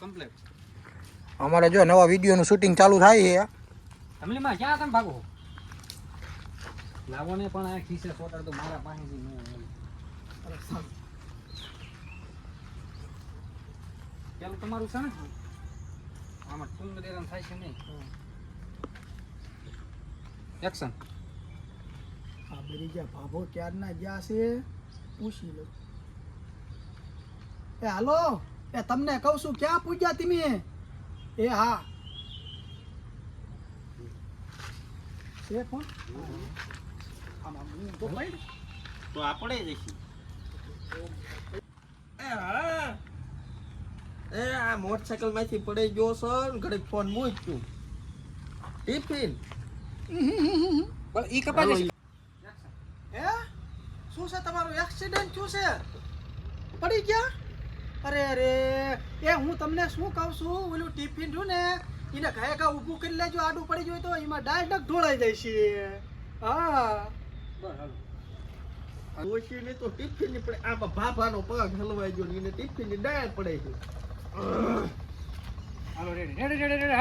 Complete. અમારે જો નવા વિડીયોનું શૂટિંગ ચાલુ થાય છે. ફેમિલીમાં ક્યાં તમે ભાગો લાવો ને પણ આ ખીસે સોટર તો મારા પાસેથી ન ચાલો તમારું છે ને આમાં ટૂંક દેરામ થાય છે નહીં. એક્શન. આ બરી ગયા ભાભો ક્યારના ગયા છે પૂછી લો. એ હાલો એ તમને કહું છું ક્યાં પૂજ્યા તમે? એ હા એ કોણ? આમાં હું તો પડ તો આપણે જઈશું. એ આ મોટરસાયકલ માંથી પડી ગયો છે ને ઘડીક ફોન મૂક્યું. ટિફિન પણ ઈ કપાસ એ શું છે તમારું એક્સિડન્ટ શું છે? પડી ગયા? અરે અરે એ હું તમને શું કહું છું ઓલું ટિફિન છું ને એને ઘાય ઘા ઊભું કરી લેજો. આડું પડી ગયું તો એમાં ડાયરેક્ટ ઢોળાઈ જાય છે. હા ઓછી નહીં તો ટિફિન ની પડે. આમાં ભાભાનો પગ હલવાઈ ગયો ને એને ટિફિન ની ડાળ પડે છે. હાલો રેડી રેડી રેડી રેડી